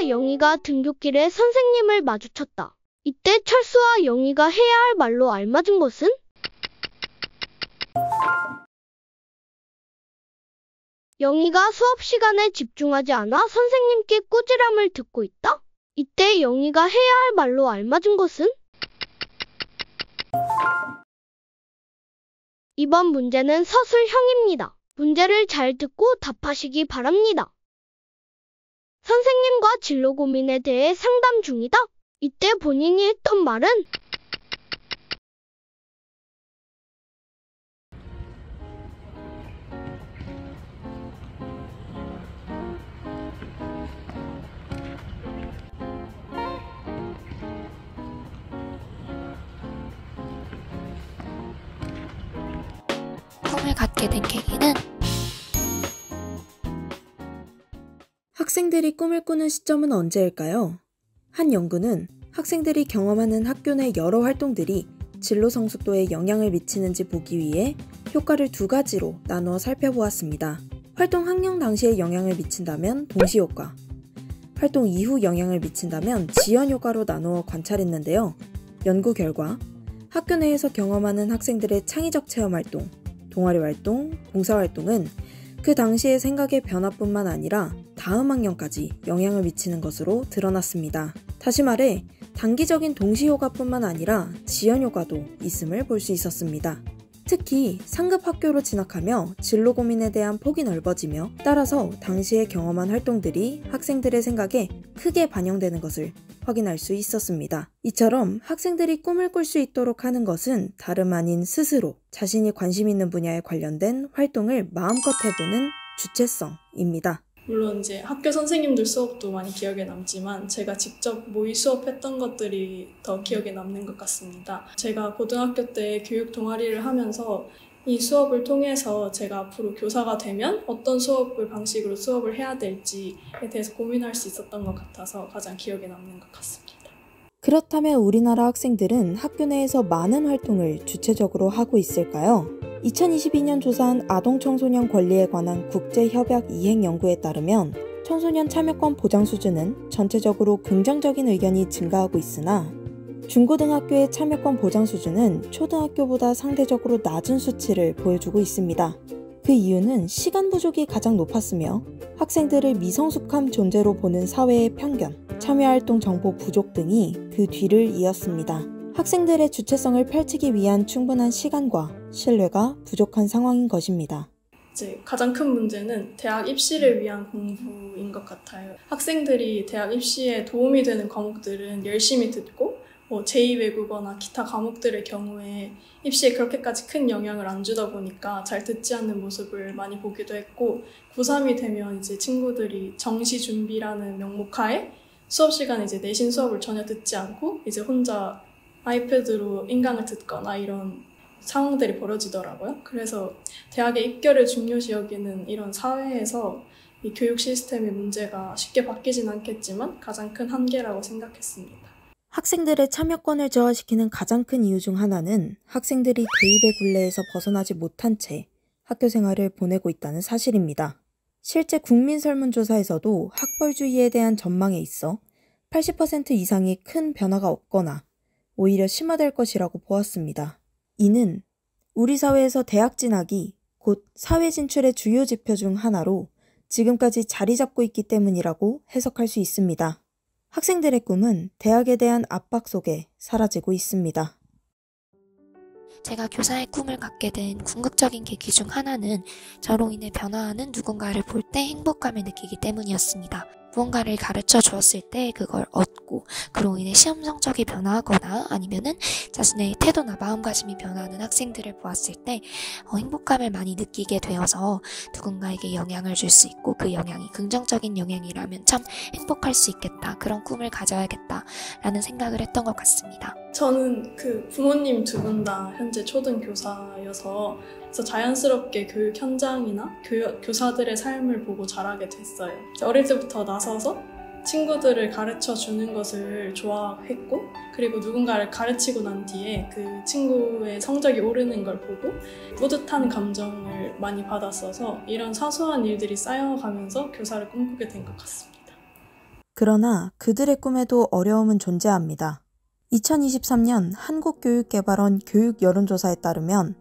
철수와 영희가 등굣길에 선생님을 마주쳤다. 이때 철수와 영희가 해야 할 말로 알맞은 것은? 영희가 수업 시간에 집중하지 않아 선생님께 꾸지람을 듣고 있다. 이때 영희가 해야 할 말로 알맞은 것은? 이번 문제는 서술형입니다. 문제를 잘 듣고 답하시기 바랍니다. 선생님과 진로 고민에 대해 상담 중이다. 이때 본인이 했던 말은? 꿈을 갖게 된 계기는 학생들이 꿈을 꾸는 시점은 언제일까요? 한 연구는 학생들이 경험하는 학교 내 여러 활동들이 진로 성숙도에 영향을 미치는지 보기 위해 효과를 두 가지로 나누어 살펴보았습니다. 활동 학령 당시에 영향을 미친다면 동시효과, 활동 이후 영향을 미친다면 지연효과로 나누어 관찰했는데요. 연구 결과 학교 내에서 경험하는 학생들의 창의적 체험활동, 동아리 활동, 봉사활동은 그 당시의 생각의 변화뿐만 아니라 다음 학년까지 영향을 미치는 것으로 드러났습니다. 다시 말해 단기적인 동시효과뿐만 아니라 지연효과도 있음을 볼 수 있었습니다. 특히 상급 학교로 진학하며 진로 고민에 대한 폭이 넓어지며 따라서 당시에 경험한 활동들이 학생들의 생각에 크게 반영되는 것을 확인할 수 있었습니다. 이처럼 학생들이 꿈을 꿀 수 있도록 하는 것은 다름 아닌 스스로 자신이 관심 있는 분야에 관련된 활동을 마음껏 해보는 주체성입니다. 물론 이제 학교 선생님들 수업도 많이 기억에 남지만 제가 직접 모의 수업했던 것들이 더 기억에 남는 것 같습니다. 제가 고등학교 때 교육 동아리를 하면서 이 수업을 통해서 제가 앞으로 교사가 되면 어떤 수업을 방식으로 수업을 해야 될지에 대해서 고민할 수 있었던 것 같아서 가장 기억에 남는 것 같습니다. 그렇다면 우리나라 학생들은 학교 내에서 많은 활동을 주체적으로 하고 있을까요? 2022년 조사한 아동청소년 권리에 관한 국제협약 이행 연구에 따르면 청소년 참여권 보장 수준은 전체적으로 긍정적인 의견이 증가하고 있으나 중고등학교의 참여권 보장 수준은 초등학교보다 상대적으로 낮은 수치를 보여주고 있습니다. 그 이유는 시간 부족이 가장 높았으며 학생들을 미성숙한 존재로 보는 사회의 편견, 참여활동 정보 부족 등이 그 뒤를 이었습니다. 학생들의 주체성을 펼치기 위한 충분한 시간과 신뢰가 부족한 상황인 것입니다. 이제 가장 큰 문제는 대학 입시를 위한 공부인 것 같아요. 학생들이 대학 입시에 도움이 되는 과목들은 열심히 듣고 제2외국어나 기타 과목들의 경우에 입시에 그렇게까지 큰 영향을 안 주다 보니까 잘 듣지 않는 모습을 많이 보기도 했고 고3이 되면 이제 친구들이 정시 준비라는 명목하에 수업 시간에 이제 내신 수업을 전혀 듣지 않고 이제 혼자 아이패드로 인강을 듣거나 이런 상황들이 벌어지더라고요. 그래서 대학의 입결을 중요시 여기는 이런 사회에서 이 교육 시스템의 문제가 쉽게 바뀌진 않겠지만 가장 큰 한계라고 생각했습니다. 학생들의 참여권을 저하시키는 가장 큰 이유 중 하나는 학생들이 대입의 굴레에서 벗어나지 못한 채 학교 생활을 보내고 있다는 사실입니다. 실제 국민 설문조사에서도 학벌주의에 대한 전망에 있어 80% 이상이 큰 변화가 없거나 오히려 심화될 것이라고 보았습니다. 이는 우리 사회에서 대학 진학이 곧 사회 진출의 주요 지표 중 하나로 지금까지 자리 잡고 있기 때문이라고 해석할 수 있습니다. 학생들의 꿈은 대학에 대한 압박 속에 사라지고 있습니다. 제가 교사의 꿈을 갖게 된 궁극적인 계기 중 하나는 저로 인해 변화하는 누군가를 볼 때 행복감을 느끼기 때문이었습니다. 무언가를 가르쳐 주었을 때 그걸 얻고 그로 인해 시험 성적이 변화하거나 아니면은 자신의 태도나 마음가짐이 변화하는 학생들을 보았을 때 행복감을 많이 느끼게 되어서 누군가에게 영향을 줄 수 있고 그 영향이 긍정적인 영향이라면 참 행복할 수 있겠다. 그런 꿈을 가져야겠다 라는 생각을 했던 것 같습니다. 저는 그 부모님 두 분 다 현재 초등교사여서 그래서 자연스럽게 교육 현장이나 교사들의 삶을 보고 자라게 됐어요. 어릴 때부터 나서서 친구들을 가르쳐 주는 것을 좋아했고 그리고 누군가를 가르치고 난 뒤에 그 친구의 성적이 오르는 걸 보고 뿌듯한 감정을 많이 받았어서 이런 사소한 일들이 쌓여가면서 교사를 꿈꾸게 된 것 같습니다. 그러나 그들의 꿈에도 어려움은 존재합니다. 2023년 한국교육개발원 교육여론조사에 따르면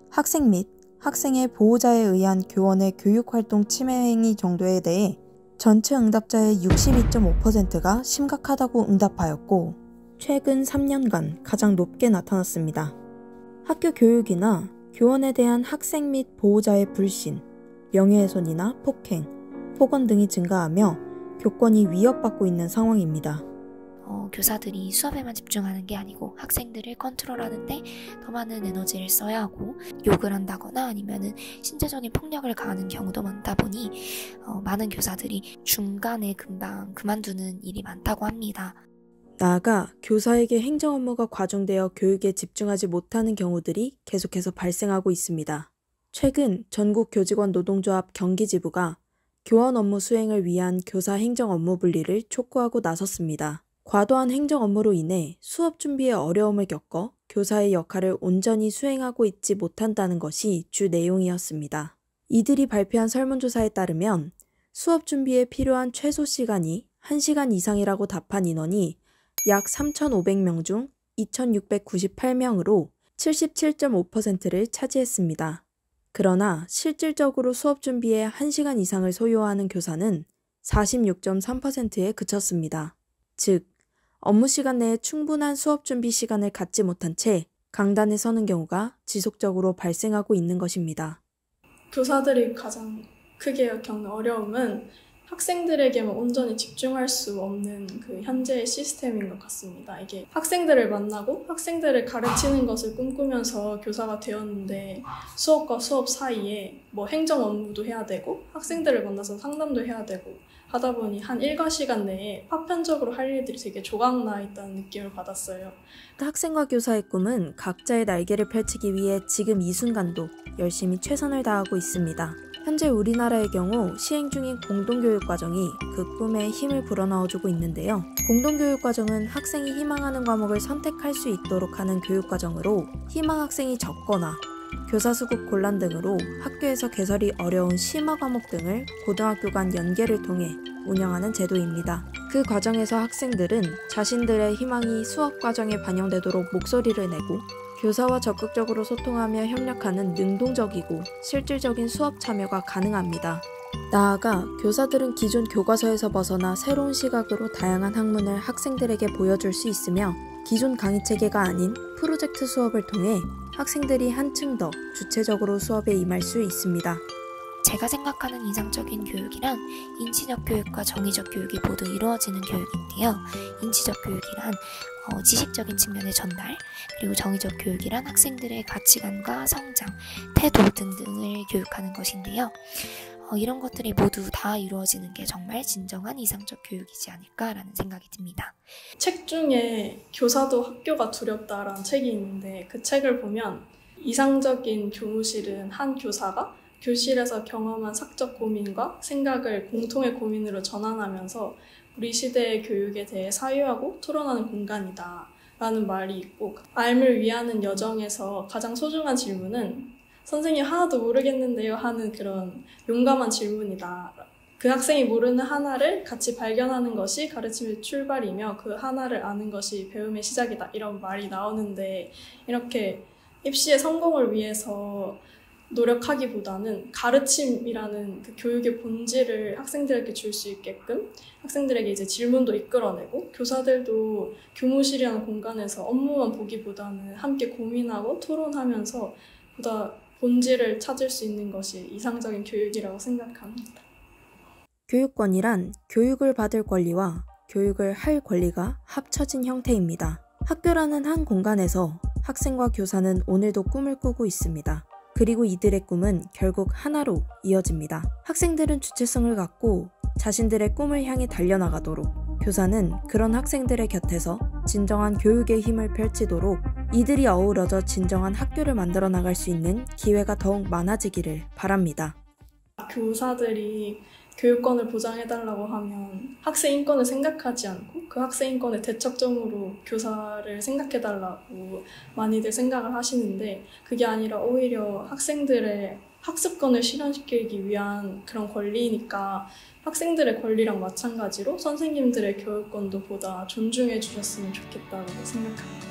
학생 및 학생의 보호자에 의한 교원의 교육활동 침해 행위 정도에 대해 전체 응답자의 62.5%가 심각하다고 응답하였고 최근 3년간 가장 높게 나타났습니다. 학교 교육이나 교원에 대한 학생 및 보호자의 불신, 명예훼손이나 폭행, 폭언 등이 증가하며 교권이 위협받고 있는 상황입니다. 교사들이 수업에만 집중하는 게 아니고 학생들을 컨트롤하는데 더 많은 에너지를 써야 하고 욕을 한다거나 아니면은 신체적인 폭력을 가하는 경우도 많다 보니 많은 교사들이 중간에 금방 그만두는 일이 많다고 합니다. 나아가 교사에게 행정 업무가 과중되어 교육에 집중하지 못하는 경우들이 계속해서 발생하고 있습니다. 최근 전국교직원 노동조합 경기지부가 교원 업무 수행을 위한 교사 행정 업무 분리를 촉구하고 나섰습니다. 과도한 행정 업무로 인해 수업 준비에 어려움을 겪어 교사의 역할을 온전히 수행하고 있지 못한다는 것이 주 내용이었습니다. 이들이 발표한 설문조사에 따르면 수업 준비에 필요한 최소 시간이 1시간 이상이라고 답한 인원이 약 3,500명 중 2,698명으로 77.5%를 차지했습니다. 그러나 실질적으로 수업 준비에 1시간 이상을 소요하는 교사는 46.3%에 그쳤습니다. 즉, 업무 시간 내에 충분한 수업 준비 시간을 갖지 못한 채 강단에 서는 경우가 지속적으로 발생하고 있는 것입니다. 교사들이 가장 크게 겪는 어려움은 학생들에게만 온전히 집중할 수 없는 그 현재의 시스템인 것 같습니다. 이게 학생들을 만나고 학생들을 가르치는 것을 꿈꾸면서 교사가 되었는데 수업과 수업 사이에 뭐 행정 업무도 해야 되고 학생들을 만나서 상담도 해야 되고 하다 보니 한 일과 시간 내에 파편적으로 할 일들이 되게 조각나 있다는 느낌을 받았어요. 학생과 교사의 꿈은 각자의 날개를 펼치기 위해 지금 이 순간도 열심히 최선을 다하고 있습니다. 현재 우리나라의 경우 시행 중인 공동교육과정이 그 꿈에 힘을 불어넣어주고 있는데요. 공동교육과정은 학생이 희망하는 과목을 선택할 수 있도록 하는 교육과정으로 희망 학생이 적거나 교사 수급 곤란 등으로 학교에서 개설이 어려운 심화 과목 등을 고등학교 간 연계를 통해 운영하는 제도입니다. 그 과정에서 학생들은 자신들의 희망이 수업 과정에 반영되도록 목소리를 내고 교사와 적극적으로 소통하며 협력하는 능동적이고 실질적인 수업 참여가 가능합니다. 나아가 교사들은 기존 교과서에서 벗어나 새로운 시각으로 다양한 학문을 학생들에게 보여줄 수 있으며 기존 강의 체계가 아닌 프로젝트 수업을 통해 학생들이 한층 더 주체적으로 수업에 임할 수 있습니다. 제가 생각하는 이상적인 교육이란 인지적 교육과 정의적 교육이 모두 이루어지는 교육인데요. 인지적 교육이란 지식적인 측면의 전달, 그리고 정의적 교육이란 학생들의 가치관과 성장, 태도 등등을 교육하는 것인데요. 이런 것들이 모두 다 이루어지는 게 정말 진정한 이상적 교육이지 않을까라는 생각이 듭니다. 책 중에 교사도 학교가 두렵다라는 책이 있는데 그 책을 보면 이상적인 교무실은 한 교사가 교실에서 경험한 사적 고민과 생각을 공통의 고민으로 전환하면서 우리 시대의 교육에 대해 사유하고 토론하는 공간이다 라는 말이 있고, 알을 위하는 여정에서 가장 소중한 질문은 선생님 하나도 모르겠는데요 하는 그런 용감한 질문이다. 그 학생이 모르는 하나를 같이 발견하는 것이 가르침의 출발이며 그 하나를 아는 것이 배움의 시작이다, 이런 말이 나오는데, 이렇게 입시의 성공을 위해서 노력하기보다는 가르침이라는 그 교육의 본질을 학생들에게 줄 수 있게끔 학생들에게 이제 질문도 이끌어내고, 교사들도 교무실이라는 공간에서 업무만 보기보다는 함께 고민하고 토론하면서 보다 본질을 찾을 수 있는 것이 이상적인 교육이라고 생각합니다. 교육권이란 교육을 받을 권리와 교육을 할 권리가 합쳐진 형태입니다. 학교라는 한 공간에서 학생과 교사는 오늘도 꿈을 꾸고 있습니다. 그리고 이들의 꿈은 결국 하나로 이어집니다. 학생들은 주체성을 갖고 자신들의 꿈을 향해 달려나가도록, 교사는 그런 학생들의 곁에서 진정한 교육의 힘을 펼치도록 이들이 어우러져 진정한 학교를 만들어 나갈 수 있는 기회가 더욱 많아지기를 바랍니다. 교사들이 교육권을 보장해달라고 하면 학생 인권을 생각하지 않고 그 학생 인권의 대척점으로 교사를 생각해달라고 많이들 생각을 하시는데, 그게 아니라 오히려 학생들의 학습권을 실현시키기 위한 그런 권리니까 학생들의 권리랑 마찬가지로 선생님들의 교육권도 보다 존중해 주셨으면 좋겠다고 생각합니다.